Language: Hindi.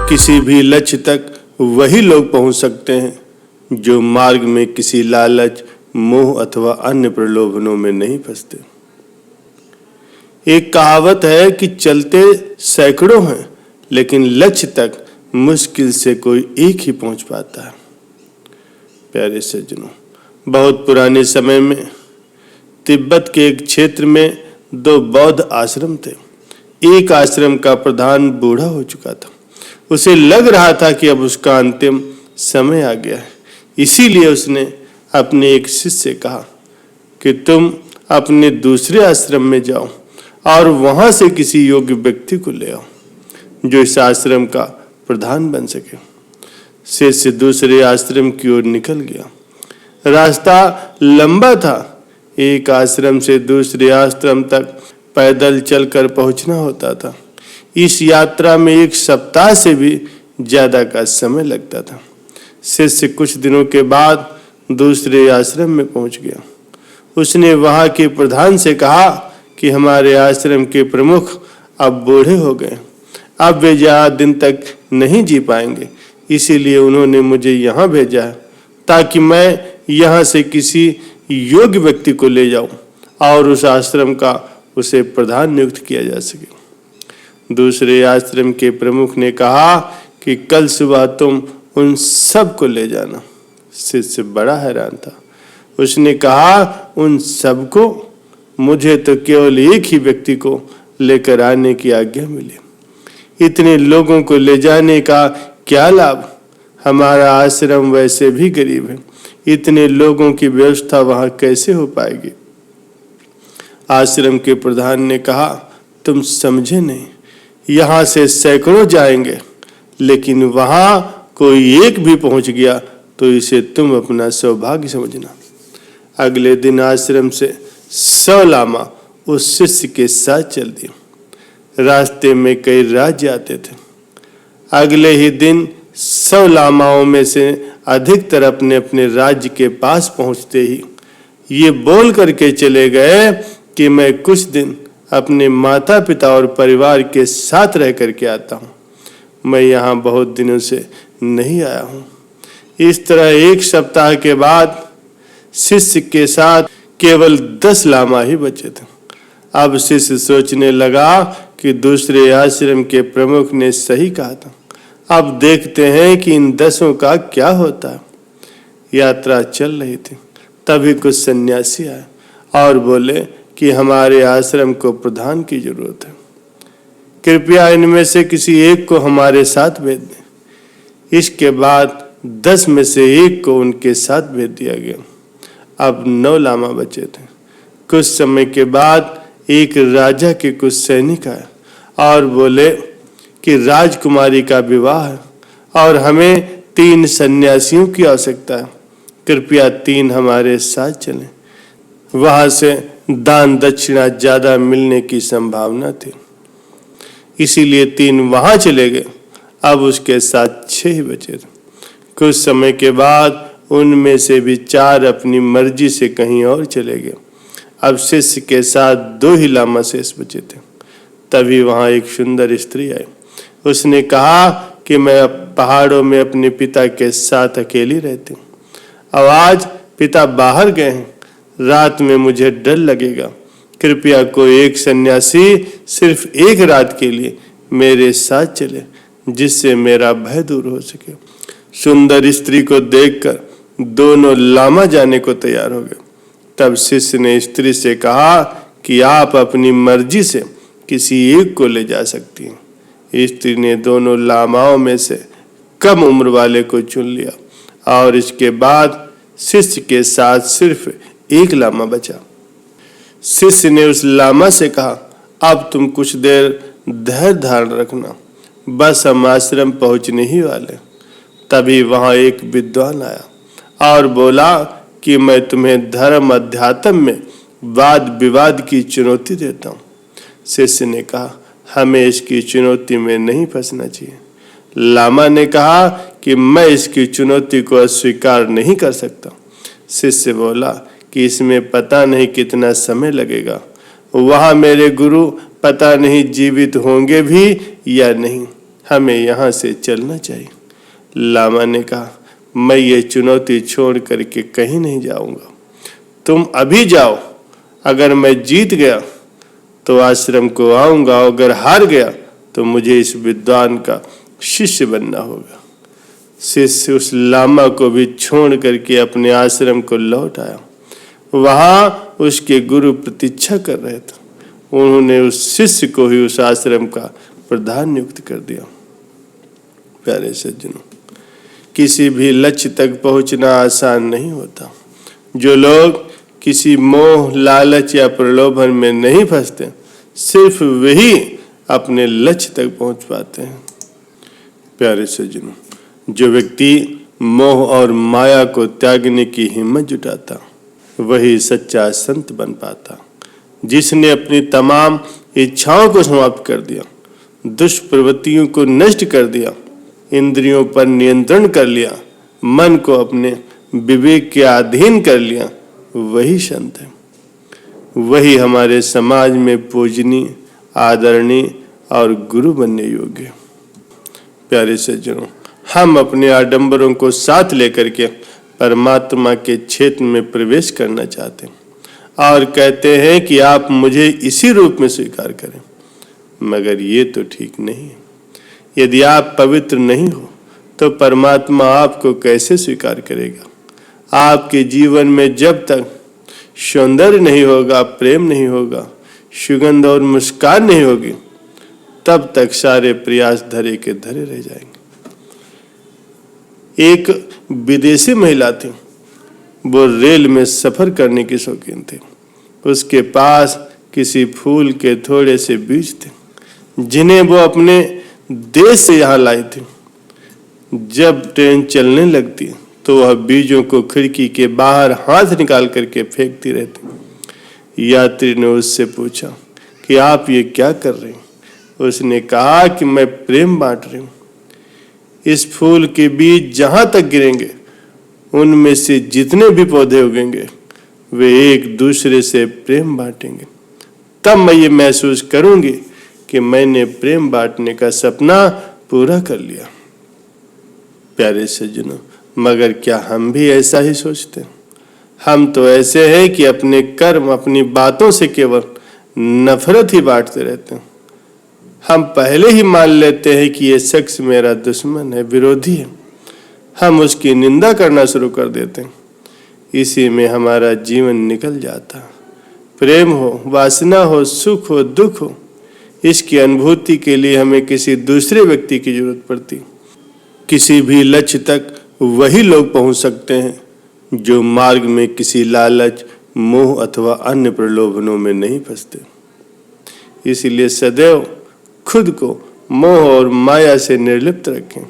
किसी भी लक्ष्य तक वही लोग पहुंच सकते हैं जो मार्ग में किसी लालच, मोह अथवा अन्य प्रलोभनों में नहीं फंसते। एक कहावत है कि चलते सैकड़ों हैं, लेकिन लक्ष्य तक मुश्किल से कोई एक ही पहुंच पाता है। प्यारे सज्जनों, बहुत पुराने समय में तिब्बत के एक क्षेत्र में 2 बौद्ध आश्रम थे। एक आश्रम का प्रधान बूढ़ा हो चुका था। उसे लग रहा था कि अब उसका अंतिम समय आ गया है। इसीलिए उसने अपने एक शिष्य से कहा कि तुम अपने दूसरे आश्रम में जाओ और वहां से किसी योग्य व्यक्ति को ले आओ जो इस आश्रम का प्रधान बन सके। शिष्य दूसरे आश्रम की ओर निकल गया। रास्ता लंबा था। एक आश्रम से दूसरे आश्रम तक पैदल चलकर पहुंचना होता था। इस यात्रा में 1 सप्ताह से भी ज्यादा का समय लगता था। शिष्य कुछ दिनों के बाद दूसरे आश्रम में पहुंच गया। उसने वहां के प्रधान से कहा कि हमारे आश्रम के प्रमुख अब बूढ़े हो गए, अब वे ज्यादा दिन तक नहीं जी पाएंगे। इसीलिए उन्होंने मुझे यहाँ भेजा है ताकि मैं यहाँ से किसी योग्य व्यक्ति को ले जाऊं और उस आश्रम का उसे प्रधान नियुक्त किया जा सके। दूसरे आश्रम के प्रमुख ने कहा कि कल सुबह तुम उन सब को ले जाना। शिष्य बड़ा हैरान था। उसने कहा, उन सबको? मुझे तो केवल एक ही व्यक्ति को लेकर आने की आज्ञा मिली। इतने लोगों को ले जाने का क्या लाभ? हमारा आश्रम वैसे भी गरीब है। इतने लोगों की व्यवस्था वहां कैसे हो पाएगी? आश्रम के प्रधान ने कहा, तुम समझे नहीं, यहाँ से सैकड़ों जाएंगे, लेकिन वहां कोई एक भी पहुंच गया तो इसे तुम अपना सौभाग्य समझना। अगले दिन आश्रम से 100 लामा उस शिष्य के साथ चल दिए। रास्ते में कई राज्य आते थे। अगले ही दिन 100 लामाओं में से अधिकतर अपने अपने राज्य के पास पहुंचते ही ये बोल करके चले गए कि मैं कुछ दिन अपने माता पिता और परिवार के साथ रह करके आता हूँ। मैं यहाँ बहुत दिनों से नहीं आया हूँ। इस तरह 1 सप्ताह के बाद शिष्य के साथ केवल 10 लामा ही बचे थे। अब शिष्य सोचने लगा कि दूसरे आश्रम के प्रमुख ने सही कहा था। अब देखते हैं कि इन 10 का क्या होता है। यात्रा चल रही थी, तभी कुछ सन्यासी आए और बोले कि हमारे आश्रम को प्रधान की जरूरत है। कृपया इनमें से किसी एक को हमारे साथ भेज दें। इसके बाद 10 में से 1 को उनके साथ भेज दिया गया। अब 9 लामा बचे थे। कुछ समय के बाद एक राजा के कुछ सैनिक आए और बोले कि राजकुमारी का विवाह है और हमें 3 सन्यासियों की आवश्यकता है। कृपया 3 हमारे साथ चलें। वहां से दान दक्षिणा ज्यादा मिलने की संभावना थी, इसीलिए 3 वहां चले गए। अब उसके साथ 6 ही बचे थे। कुछ समय के बाद उनमें से भी 4 अपनी मर्जी से कहीं और चले गए। अब शिष्य के साथ 2 ही लामा शेष बचे थे। तभी वहां एक सुंदर स्त्री आई। उसने कहा कि मैं पहाड़ों में अपने पिता के साथ अकेली रहती हूँ। अब आज पिता बाहर गए हैं। रात में मुझे डर लगेगा। कृपया कोई एक सन्यासी सिर्फ 1 रात के लिए मेरे साथ चले, जिससे मेरा भय दूर हो सके। सुंदर स्त्री को देखकर दोनों लामा जाने को तैयार हो गए। तब शिष्य ने स्त्री से कहा कि आप अपनी मर्जी से किसी एक को ले जा सकती हैं। स्त्री ने दोनों लामाओं में से कम उम्र वाले को चुन लिया और इसके बाद शिष्य के साथ सिर्फ 1 लामा बचा। शिष्य ने उस लामा से कहा, अब तुम कुछ देर धैर्य धारण रखना, बस हम आश्रम पहुंचने ही वाले। तभी वहां एक विद्वान आया और बोला कि मैं तुम्हें धर्म अध्यात्म में वाद विवाद की चुनौती देता हूँ। शिष्य ने कहा, हमें इसकी चुनौती में नहीं फंसना चाहिए। लामा ने कहा कि मैं इसकी चुनौती को अस्वीकार नहीं कर सकता। शिष्य बोला कि इसमें पता नहीं कितना समय लगेगा। वहां मेरे गुरु पता नहीं जीवित होंगे भी या नहीं। हमें यहाँ से चलना चाहिए। लामा ने कहा, मैं ये चुनौती छोड़ करके कहीं नहीं जाऊंगा। तुम अभी जाओ, अगर मैं जीत गया तो आश्रम को आऊंगा, अगर हार गया तो मुझे इस विद्वान का शिष्य बनना होगा। शिष्य उस लामा को भी छोड़ करके अपने आश्रम को लौट आया। वहां उसके गुरु प्रतीक्षा कर रहे थे। उन्होंने उस शिष्य को ही उस आश्रम का प्रधान नियुक्त कर दिया। प्यारे सज्जनों, किसी भी लक्ष्य तक पहुंचना आसान नहीं होता। जो लोग किसी मोह, लालच या प्रलोभन में नहीं फंसते, सिर्फ वही अपने लक्ष्य तक पहुंच पाते हैं। प्यारे सज्जनों, जो व्यक्ति मोह और माया को त्यागने की हिम्मत जुटाता, वही सच्चा संत बन पाता। जिसने अपनी तमाम इच्छाओं को समाप्त कर दिया, दुष्प्रवृत्तियों को नष्ट कर दिया, इंद्रियों पर नियंत्रण कर लिया, मन को अपने विवेक के अधीन कर लिया, वही संत है। वही हमारे समाज में पूजनीय, आदरणीय और गुरु बनने योग्य है। प्यारे सज्जनों, हम अपने आडंबरों को साथ लेकर के परमात्मा के क्षेत्र में प्रवेश करना चाहते हैं और कहते हैं कि आप मुझे इसी रूप में स्वीकार करें, मगर ये तो ठीक नहीं है। यदि आप पवित्र नहीं हो तो परमात्मा आपको कैसे स्वीकार करेगा? आपके जीवन में जब तक सौंदर्य नहीं होगा, प्रेम नहीं होगा, सुगंध और मुस्कान नहीं होगी, तब तक सारे प्रयास धरे के धरे रह जाएंगे। एक विदेशी महिला थी, वो रेल में सफर करने की शौकीन थी। उसके पास किसी फूल के थोड़े से बीज थे, जिन्हें वो अपने देश से यहाँ लाई थी। जब ट्रेन चलने लगती तो वह बीजों को खिड़की के बाहर हाथ निकाल करके फेंकती रहती। यात्री ने उससे पूछा कि आप ये क्या कर रहे हैं? उसने कहा कि मैं प्रेम बांट रही हूँ। इस फूल के बीज जहां तक गिरेंगे, उनमें से जितने भी पौधे उगेंगे, वे एक दूसरे से प्रेम बांटेंगे। तब मैं ये महसूस करूंगी कि मैंने प्रेम बांटने का सपना पूरा कर लिया। प्यारे सज्जनों, मगर क्या हम भी ऐसा ही सोचते हैं? हम तो ऐसे हैं कि अपने कर्म, अपनी बातों से केवल नफरत ही बांटते रहते हैं। हम पहले ही मान लेते हैं कि ये शख्स मेरा दुश्मन है, विरोधी है। हम उसकी निंदा करना शुरू कर देते हैं। इसी में हमारा जीवन निकल जाता है। प्रेम हो, वासना हो, सुख हो, दुख हो, इसकी अनुभूति के लिए हमें किसी दूसरे व्यक्ति की जरूरत पड़ती। किसी भी लक्ष्य तक वही लोग पहुंच सकते हैं जो मार्ग में किसी लालच, मोह अथवा अन्य प्रलोभनों में नहीं फंसते। इसीलिए सदैव खुद को मोह और माया से निर्लिप्त रखें।